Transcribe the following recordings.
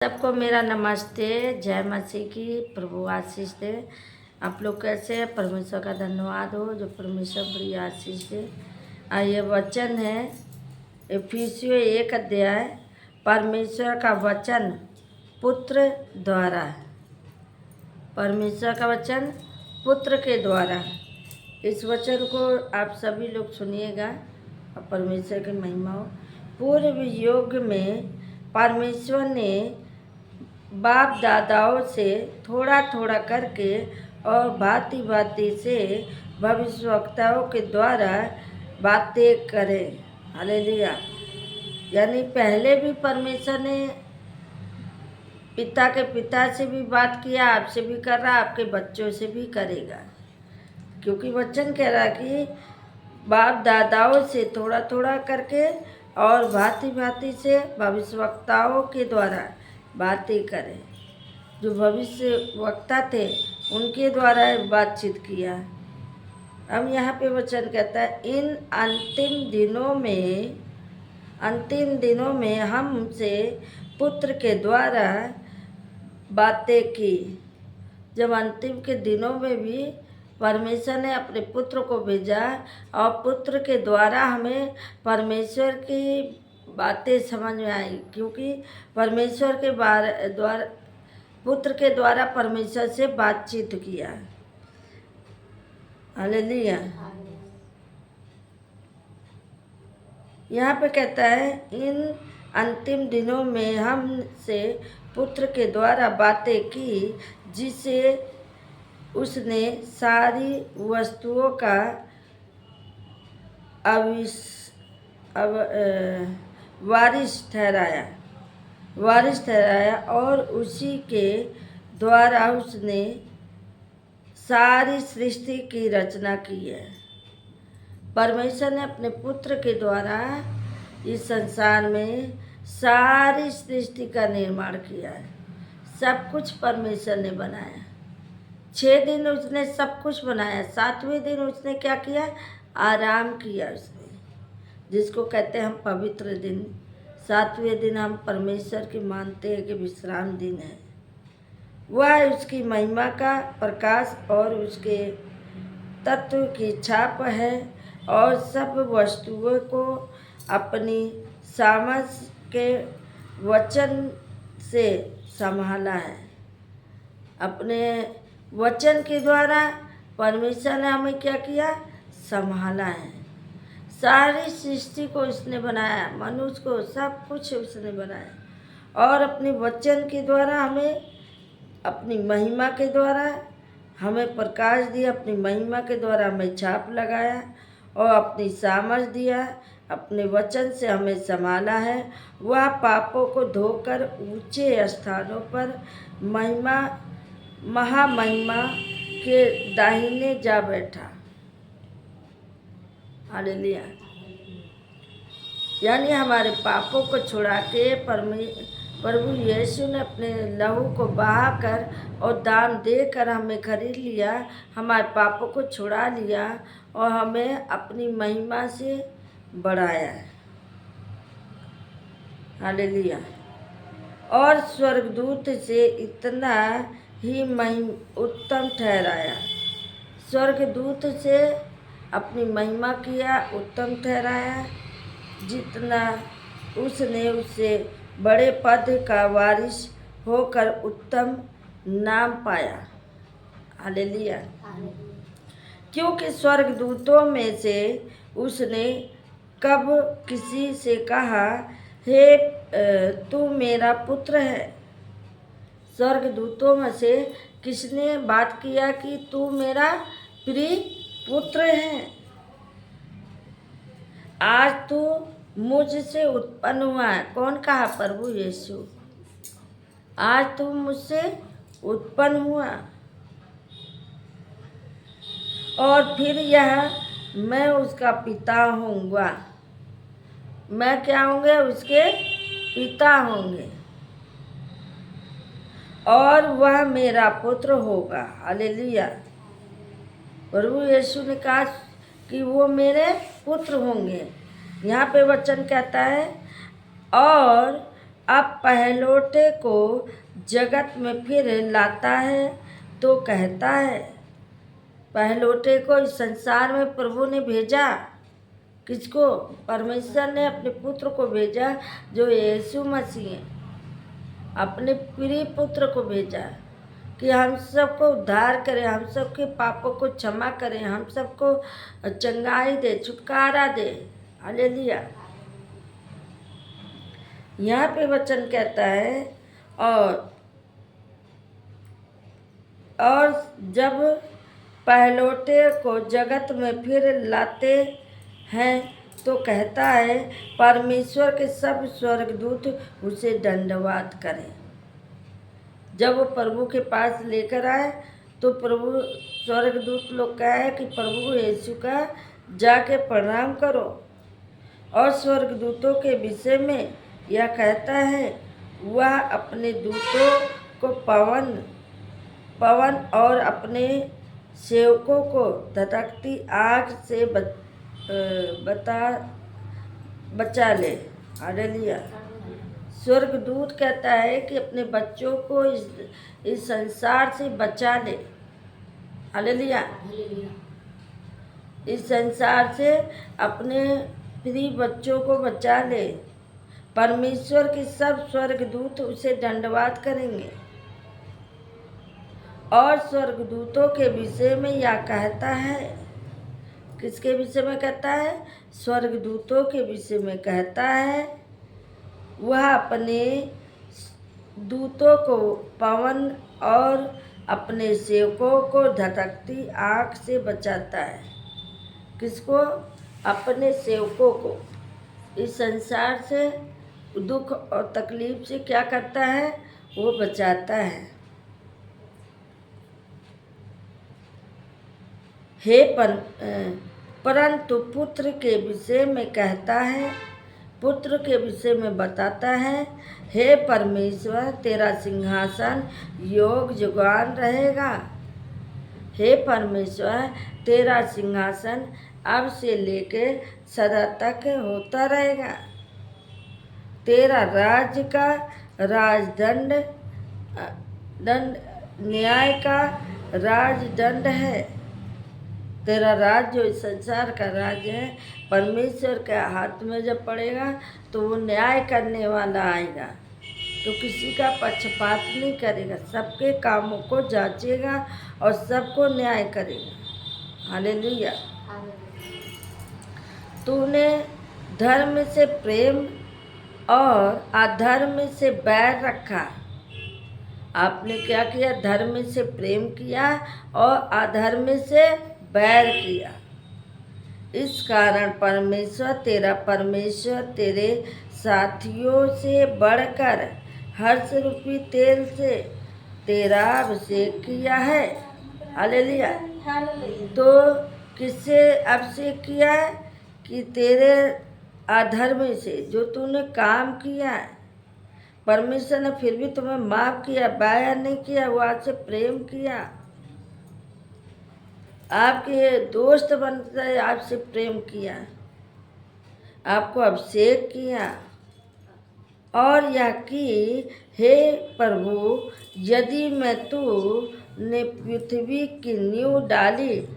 सबको मेरा नमस्ते। जय मसीह की। प्रभु आशीष दे। आप लोग कैसे हैं? परमेश्वर का धन्यवाद हो जो परमेश्वर बड़ी आशीष दे। ये वचन है इफिसियों 1 अध्याय। परमेश्वर का वचन पुत्र द्वारा। परमेश्वर का वचन पुत्र के द्वारा। इस वचन को आप सभी लोग सुनिएगा और परमेश्वर की महिमा हो। पूर्व युग में परमेश्वर ने बाप दादाओं से थोड़ा थोड़ा करके और भांति भांति से भविष्यवक्ताओं के द्वारा बातें करें। हालेलुया। यानी पहले भी परमेश्वर ने पिता के पिता से भी बात किया, आपसे भी कर रहा, आपके बच्चों से भी करेगा। क्योंकि वचन कह रहा कि बाप दादाओं से थोड़ा थोड़ा करके और भांति भांति से भविष्यवक्ताओं के द्वारा बातें करें। जो भविष्य वक्ता थे उनके द्वारा बातचीत किया। हम यहाँ पे वचन कहता है इन अंतिम दिनों में हमसे पुत्र के द्वारा बातें की। जब अंतिम के दिनों में भी परमेश्वर ने अपने पुत्र को भेजा और पुत्र के द्वारा हमें परमेश्वर की बातें समझ में आई। क्योंकि परमेश्वर के द्वारा पुत्र के द्वारा परमेश्वर से बातचीत किया। हालेलुया। यहाँ पे कहता है इन अंतिम दिनों में हमसे पुत्र के द्वारा बातें की, जिसे उसने सारी वस्तुओं का वारिस ठहराया और उसी के द्वारा उसने सारी सृष्टि की रचना की है। परमेश्वर ने अपने पुत्र के द्वारा इस संसार में सारी सृष्टि का निर्माण किया है। सब कुछ परमेश्वर ने बनाया। 6 दिन उसने सब कुछ बनाया। 7वें दिन उसने क्या किया? आराम किया उसने, जिसको कहते हैं हम पवित्र दिन। 7वें दिन हम परमेश्वर की मानते हैं कि विश्राम दिन है। वह उसकी महिमा का प्रकाश और उसके तत्व की छाप है और सब वस्तुओं को अपनी सामर्थ के वचन से संभाला है। अपने वचन के द्वारा परमेश्वर ने हमें क्या किया? संभाला है। सारी सृष्टि को उसने बनाया, मनुष्य को, सब कुछ उसने बनाया और अपने वचन के द्वारा हमें अपनी महिमा के द्वारा हमें प्रकाश दिया। अपनी महिमा के द्वारा हमें छाप लगाया और अपनी सामर्थ दिया। अपने वचन से हमें संभाला है। वह पापों को धोकर ऊंचे स्थानों पर महामहिमा के दाहिने जा बैठा। हालेलुया। यानी हमारे पापों को छुड़ा के प्रभु यीशु ने अपने लहू को बहाकर और दाम देकर हमें खरीद लिया। हमारे पापों को छुड़ा लिया और हमें अपनी महिमा से बढ़ाया है। हालेलुया। और स्वर्गदूत से इतना ही उत्तम ठहराया। स्वर्गदूत से अपनी महिमा किया, उत्तम ठहराया, जितना उसने उससे बड़े पद का वारिस होकर उत्तम नाम पाया। हालेलुया। क्योंकि स्वर्गदूतों में से उसने कब किसी से कहा, हे तू मेरा पुत्र है? स्वर्गदूतों में से किसने बात किया कि तू मेरा प्रिय पुत्र है? आज तू मुझसे उत्पन्न हुआ है। कौन कहा? प्रभु यीशु। आज तू मुझसे उत्पन्न हुआ और फिर यह मैं उसका पिता होऊंगा। मैं क्या होंगे? उसके पिता होंगे और वह मेरा पुत्र होगा। हालेलुया। प्रभु यीशु ने कहा कि वो मेरे पुत्र होंगे। यहाँ पे वचन कहता है और अब पहलौठे को जगत में फिर लाता है तो कहता है, पहलौठे को इस संसार में प्रभु ने भेजा। किसको? परमेश्वर ने अपने पुत्र को भेजा, जो यीशु मसीह है। अपने प्रिय पुत्र को भेजा कि हम सबको उद्धार करे, हम सबके पापों को क्षमा करे, हम सबको चंगाई दे, छुटकारा दे। हालेलुया। यहाँ पे वचन कहता है, और जब पहलौठे को जगत में फिर लाते हैं तो कहता है, परमेश्वर के सब स्वर्गदूत उसे दंडवत करें। जब वो प्रभु के पास लेकर आए तो प्रभु स्वर्गदूत लोग कहे कि प्रभु यीशु का जाके प्रणाम करो। और स्वर्गदूतों के विषय में यह कहता है, वह अपने दूतों को पवन और अपने सेवकों को धधकती आग से बचा ले। हालेलुया। स्वर्गदूत कहता है कि अपने बच्चों को इस संसार से बचा ले। हालेलुया। इस संसार से अपने प्रिय बच्चों को बचा ले। परमेश्वर के सब स्वर्गदूत उसे दंडवत करेंगे। और स्वर्गदूतों के विषय में यह कहता है, किसके विषय में कहता है? स्वर्गदूतों के विषय में कहता है, वह अपने दूतों को पवन और अपने सेवकों को धधकती आग से बचाता है। किसको? अपने सेवकों को इस संसार से, दुख और तकलीफ से क्या करता है? वो बचाता है। परंतु पुत्र के विषय में कहता है, पुत्र के विषय में बताता है, हे परमेश्वर, तेरा सिंहासन योग जुगान रहेगा। हे परमेश्वर, तेरा सिंहासन अब से लेके सदा तक होता रहेगा। तेरा राज्य का राजदंड न्याय का राजदंड है। तेरा राज्य जो इस संसार का राज्य है, परमेश्वर के हाथ में जब पड़ेगा तो वो न्याय करने वाला आएगा, तो किसी का पक्षपात नहीं करेगा, सबके कामों को जांचेगा और सबको न्याय करेगा। हालेलुया। तूने धर्म से प्रेम और अधर्म से बैर रखा। आपने क्या किया? धर्म से प्रेम किया और अधर्म से बैर किया। इस कारण परमेश्वर तेरे साथियों से बढ़कर हर्ष रूपी तेल से तेरा अभिषेक किया है। हालेलुया। तो किससे अभिषेक किया है? कि तेरे अधर्म से, जो तूने काम किया है, परमेश्वर ने फिर भी तुम्हें माफ किया, बैर नहीं किया, वो आपसे प्रेम किया, आपके दोस्त बनकर आपसे प्रेम किया, आपको अभिषेक किया। और यह कि हे प्रभु, यदि मैं तू ने पृथ्वी की नींव डाली,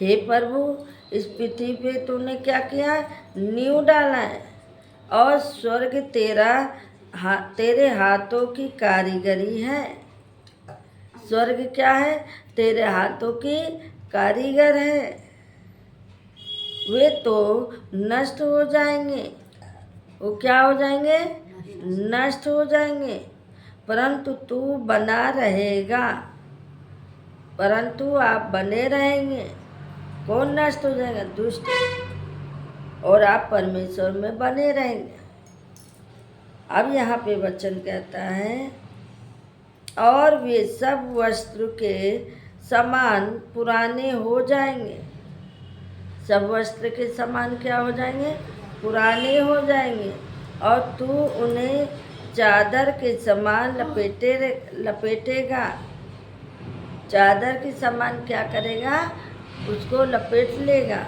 हे प्रभु, इस पृथ्वी पे तूने क्या किया? नींव डाला है। और स्वर्ग तेरे हाथों की कारीगरी है। स्वर्ग क्या है? तेरे हाथों की कारीगर है। वे तो नष्ट हो जाएंगे। वो क्या हो जाएंगे? नष्ट हो जाएंगे, परंतु तू बना रहेगा। परंतु आप बने रहेंगे। कौन नष्ट हो जाएगा? दुष्ट। और आप परमेश्वर में बने रहेंगे। अब यहाँ पे वचन कहता है, और वे सब वस्त्र के समान पुराने हो जाएंगे। सब वस्त्र के समान क्या हो जाएंगे? पुराने हो जाएंगे। और तू उन्हें चादर के समान लपेटेगा। चादर के समान क्या करेगा? उसको लपेट लेगा।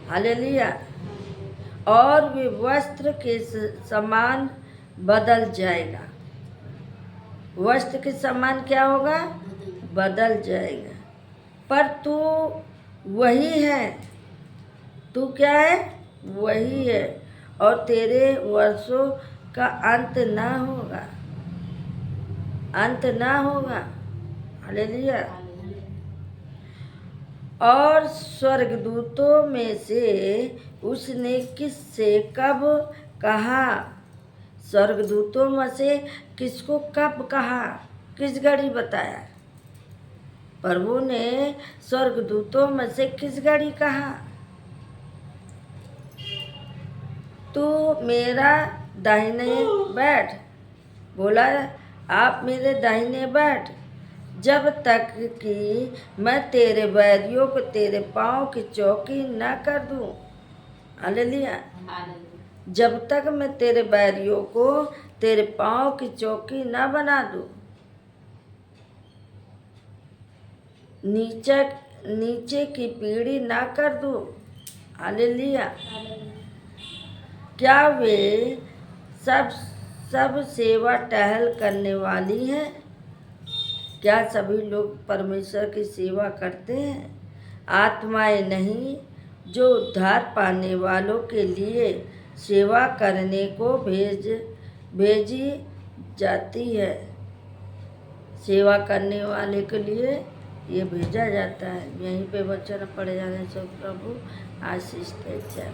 हालेलुया। और वे वस्त्र के समान बदल जाएगा। वस्त्र के समान क्या होगा? बदल जाएगा। पर तू वही है। तू क्या है? वही है। और तेरे वर्षों का अंत ना होगा। अंत ना होगा। हालेलुया। और स्वर्गदूतों में से उसने किससे कब कहा? स्वर्गदूतों में से किसको कब कहा? किस घड़ी बताया? प्रभु ने स्वर्गदूतों में से किस घड़ी कहा? तू मेरा दाहिने बैठ। बोला, आप मेरे दाहिने बैठ, जब तक कि मैं तेरे बैरियों को तेरे पाँव की चौकी न कर दूं। हालेलुया। जब तक मैं तेरे बैरियों को तेरे पाँव की चौकी न बना दूं, नीचे की पीढ़ी ना कर दूं। हालेलुया। क्या वे सब सेवा टहल करने वाली हैं? क्या सभी लोग परमेश्वर की सेवा करते हैं? आत्माएं नहीं, जो उद्धार पाने वालों के लिए सेवा करने को भेजी जाती है। सेवा करने वाले के लिए ये भेजा जाता है। यहीं पे वचन पढ़े जा रहे हैं। सब प्रभु आशीष दे। जय